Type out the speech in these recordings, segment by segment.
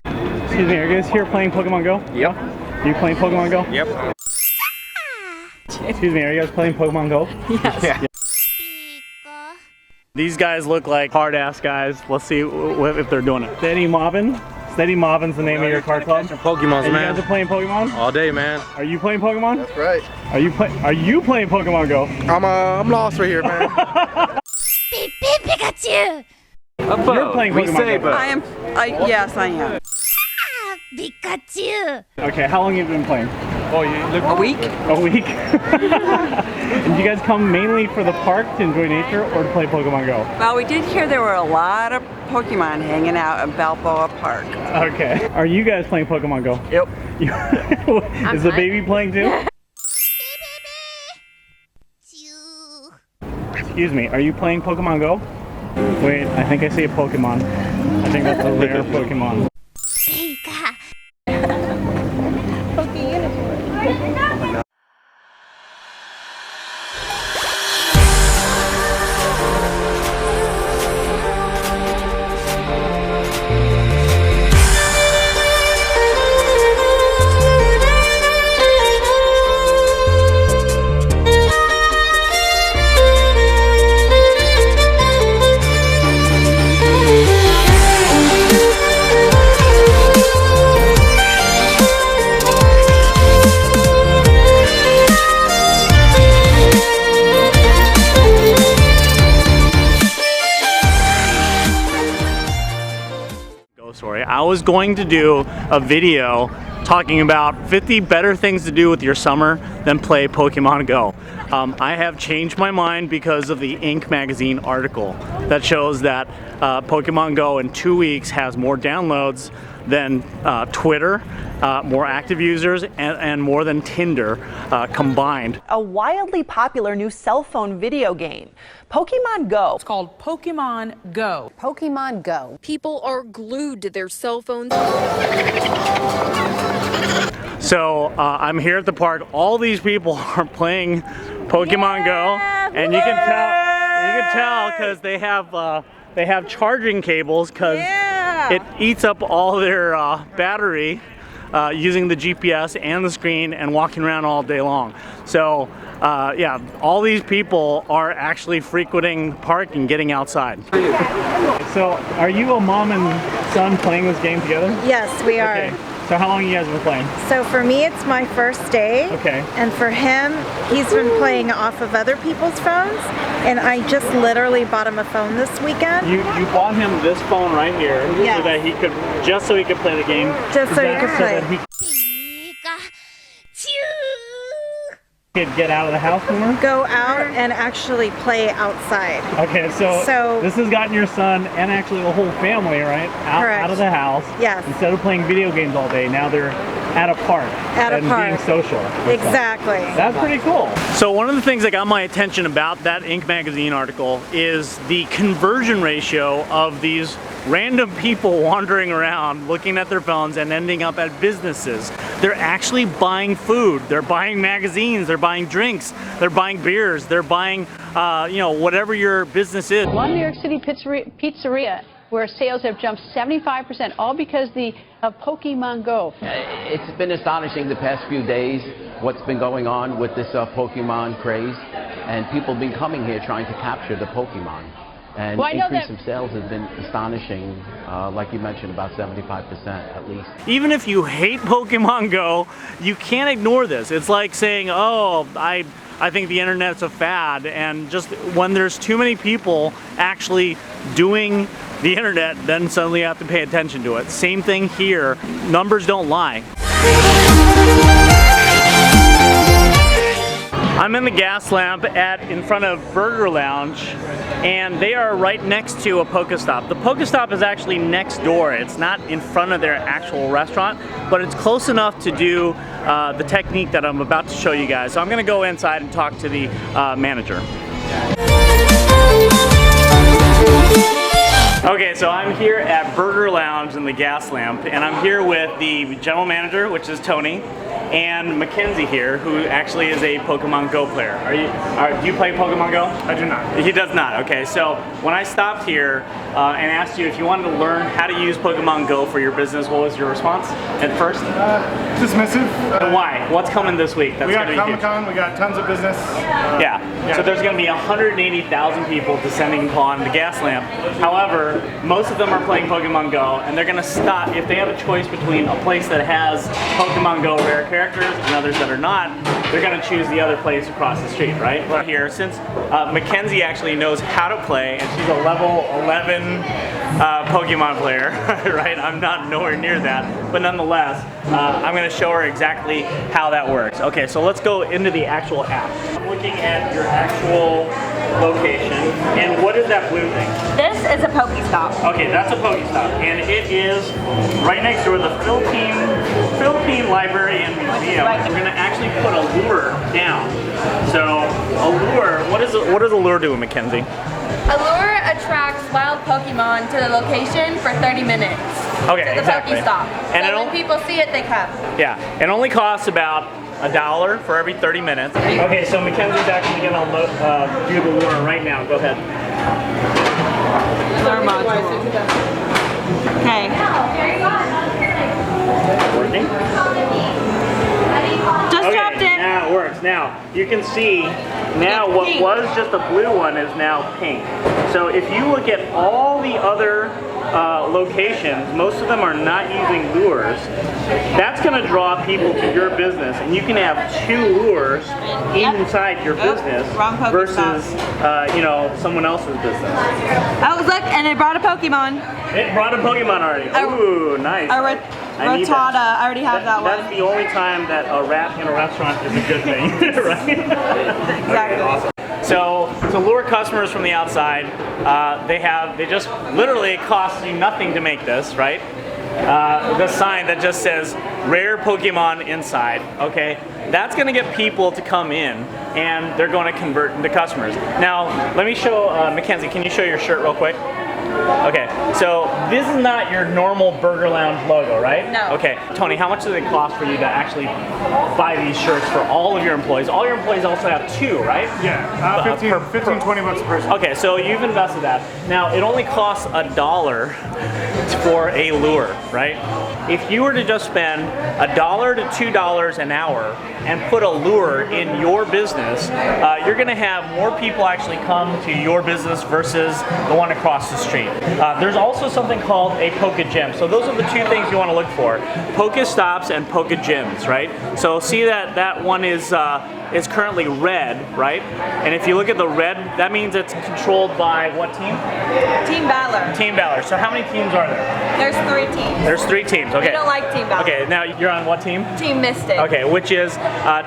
Excuse me, are you guys here playing Pokemon Go? Yep. You playing Pokemon Go? Yep. Excuse me, are you guys playing Pokemon Go? Yes. Yeah. These guys look like hard-ass guys. Let's see if they're doing it. Steady Mobbin. Steady Mobbin's the name of your card club. Pokemon, and man. You guys are playing Pokemon? All day, man. Are you playing Pokemon? That's right. Are you playing Pokemon Go? I'm lost right here, man. Pikachu! You're playing Pokemon Go. Yes, I am. Pikachu! Okay, how long have you been playing? Oh, you live A week? A week? And you guys come mainly for the park to enjoy nature or to play Pokemon Go? Well, we did hear there were a lot of Pokemon hanging out in Balboa Park. Okay. Are you guys playing Pokemon Go? Yep. Is the baby playing too? Excuse me, are you playing Pokemon Go? Wait, I think I see a Pokemon. I think that's a rare Pokemon. Pika! Story. I was going to do a video talking about 50 better things to do with your summer than play Pokemon Go. I have changed my mind because of the Inc. magazine article that shows that Pokemon Go in 2 weeks has more downloads than Twitter, more active users, and more than Tinder combined. A wildly popular new cell phone video game, Pokemon Go. It's called Pokemon Go. Pokemon Go. People are glued to their cell phones. So I'm here at the park. All these people are playing Pokemon Go, and you can tell because they have charging cables because it eats up all their battery using the GPS and the screen and walking around all day long. So yeah, all these people are actually frequenting the park and getting outside. So are you a mom and son playing this game together? Yes, we are. Okay. So how long have you guys been playing? So for me, it's my first day. Okay. And for him, he's been playing off of other people's phones. And I just literally bought him a phone this weekend. You bought him this phone right here Yes. so that he could, just so he could play the game. Just so he could play. Pikachu! Could get out of the house more? Go out and actually play outside. Okay, so this has gotten your son and actually the whole family, right? Out of the house. Yes. Instead of playing video games all day, now they're at a park. At a park. Being social. Exactly. That's pretty cool. So one of the things that got my attention about that Inc. magazine article is the conversion ratio of these random people wandering around looking at their phones and ending up at businesses. They're actually buying food, they're buying magazines, they're buying drinks, they're buying beers, they're buying you know, whatever your business is. One New York City pizzeria where sales have jumped 75%, all because of Pokemon Go. It's been astonishing the past few days what's been going on with this Pokemon craze, and people have been coming here trying to capture the Pokemon. And increase of sales has been astonishing, like you mentioned, about 75% at least. Even if you hate Pokemon Go, you can't ignore this. It's like saying, oh, I think the internet's a fad, and just when there's too many people actually doing the internet, then suddenly you have to pay attention to it. Same thing here. Numbers don't lie. I'm in the Gaslamp in front of Burger Lounge, and they are right next to a Pokestop. The Pokestop is actually next door. It's not in front of their actual restaurant, but it's close enough to do the technique that I'm about to show you guys. So I'm gonna go inside and talk to the manager. Okay, so I'm here at Burger Lounge in the Gaslamp, and I'm here with the general manager, which is Tony, and McKenzie here, who actually is a Pokemon Go player. Do you play Pokemon Go? I do not. He does not. Okay, so when I stopped here and asked you if you wanted to learn how to use Pokemon Go for your business, what was your response at first? Dismissive. Why? What's coming this week? That's We got gonna be huge. Comic-Con, we got tons of business. Yeah. So there's going to be 180,000 people descending upon the Gaslamp. However, most of them are playing Pokemon Go, and they're going to stop if they have a choice between a place that has Pokemon Go rare characters and others that are not. They're going to choose the other place across the street, right? We're here since McKenzie actually knows how to play, and she's a level 11 Pokemon player, right? I'm not nowhere near that, but nonetheless, I'm going to show her exactly how that works. Okay, so let's go into the actual app. I'm looking at your actual location, and what is that blue thing? This is a Pokestop. Okay, that's a Pokestop, and it is right next door to the Philippine Library and Museum. We're going to actually put a lure down. So a lure, what does a lure do, Mackenzie? A lure attracts wild Pokemon to the location for 30 minutes. Okay, to the exactly. Pokestop. And so when people see it, they come. Yeah, it only costs about $1 for every 30 minutes. Okay, so Mackenzie's actually going to do the lure right now. Go ahead. Lure module. Okay. Working? Just dropped it. Now it works. Now, you can see now what was just a blue one is now pink. So if you look at all the other locations, most of them are not using lures. That's going to draw people to your business, and you can have 2 lures inside your business versus someone else's business. Oh, look, and it brought a Pokemon. It brought a Pokemon already. Ooh, nice. Rotata. I already have that one. That's the only time that a rat in a restaurant is a good thing, right? Exactly. Okay, awesome. So to lure customers from the outside, they just literally, it costs you nothing to make this, right? The sign that just says rare Pokemon inside, okay? That's gonna get people to come in, and they're gonna convert into customers. Now, let me show, Mackenzie, can you show your shirt real quick? Okay, so this is not your normal Burger Lounge logo, right? No. Okay, Tony, how much does it cost for you to actually buy these shirts for all of your employees? All your employees also have 2, right? Yeah, 15, 20 bucks a person. Okay, so you've invested that. Now, it only costs $1 for a lure, right? If you were to just spend $1 to $2 an hour and put a lure in your business, you're gonna have more people actually come to your business versus the one across the street. There's also something called a Poke Gym. So those are the 2 things you want to look for: Pokestops and Poke Gyms, right? So see that one is currently red, right? And if you look at the red, that means it's controlled by what team? Team Valor. Team Valor. So how many teams are there? There's 3 teams. There's 3 teams. Okay. We don't like Team Valor. Okay. Now you're on what team? Team Mystic. Okay, which is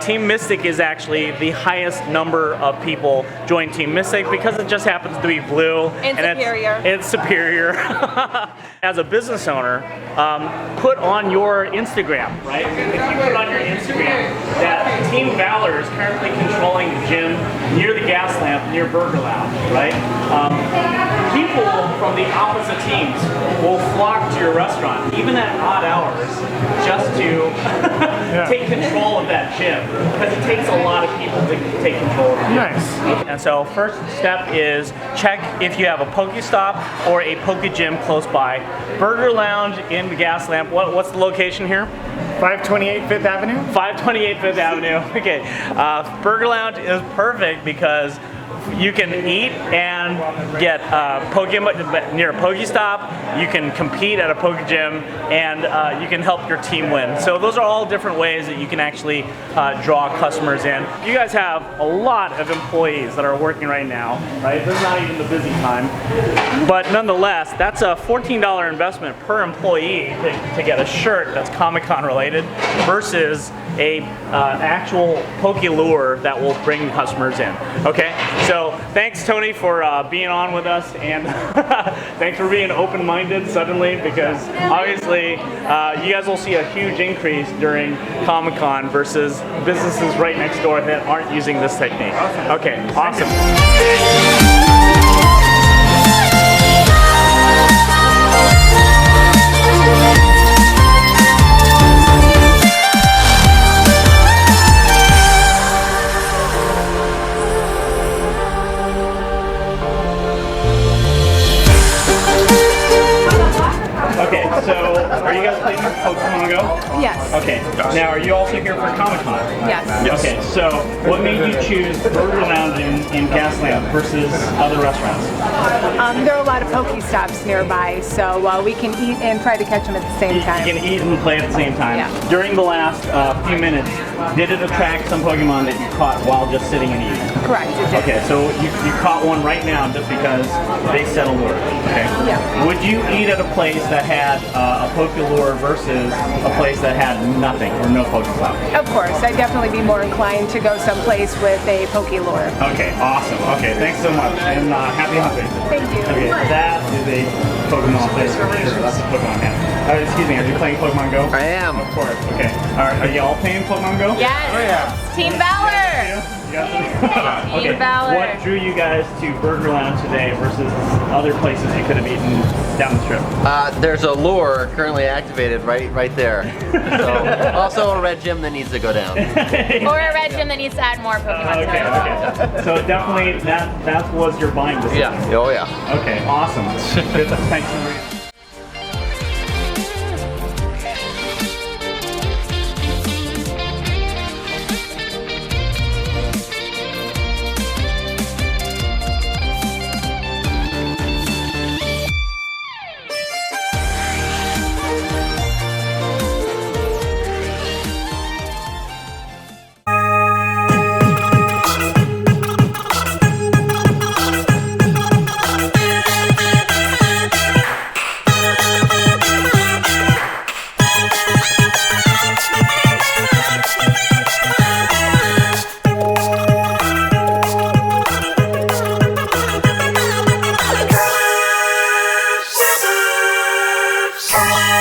Team Mystic is actually the highest number of people join Team Mystic because it just happens to be blue And superior. It's superior. As a business owner, put on your Instagram, right? If you put on your Instagram that Team Valor is currently controlling the gym near the Gaslamp, near Burger Lounge, right? People from the opposite teams will flock to your restaurant, even at odd hours, just to take control of that gym, because it takes a lot of people to take control of the gym. Nice. And so first step is check if you have a Pokestop or a Poke Gym close by. Burger Lounge in the Gaslamp. What's the location here? 528 Fifth Avenue? 528 Fifth Avenue. Okay. Burger Lounge is perfect because you can eat and get Pokemon near a Pokestop. You can compete at a Poke Gym, and you can help your team win. So those are all different ways that you can actually draw customers in. You guys have a lot of employees that are working right now, right? This is not even the busy time, but nonetheless, that's a $14 investment per employee to get a shirt that's Comic-Con related versus a actual Poke lure that will bring customers in. Okay, so thanks Tony for being on with us, and thanks for being open-minded suddenly, because obviously you guys will see a huge increase during Comic-Con versus businesses right next door that aren't using this technique. Okay, awesome. So, are you guys playing Pokemon Go? Yes. Okay. Now, are you also here for Comic-Con? Yes. Okay, so what made you choose Burger Lounge in Gaslamp versus other restaurants? There are a lot of Pokestops nearby, so we can eat and try to catch them at the same time. You can eat and play at the same time. Yeah. During the last few minutes, did it attract some Pokemon that you caught while just sitting and eating? Correct, it did. Okay, so you caught one right now just because they said a lure. Okay. Yeah. Would you eat at a place that had a Pokelure versus a place that had nothing or no Pokestop? Of course, I'd definitely be more inclined to go someplace with a Pokelure. Okay, awesome. Okay, thanks so much, and happy hunting. Thank you. Okay, that is a Pokemon place for sure. That's a Pokemon hat. Excuse me, are you playing Pokemon Go? I am. Of course. Okay. Are y'all playing Pokemon Go? Yes. Oh yeah. Team Valor. Okay. Valor. What drew you guys to Burger Lounge today versus other places you could have eaten down the strip? There's a lure currently activated right there. So, also a red gym that needs to go down. Or a red gym that needs to add more Pokemon. Okay. So definitely that was your buying decision. Yeah. Oh yeah. Okay. Awesome. Good. Thanks. Come on.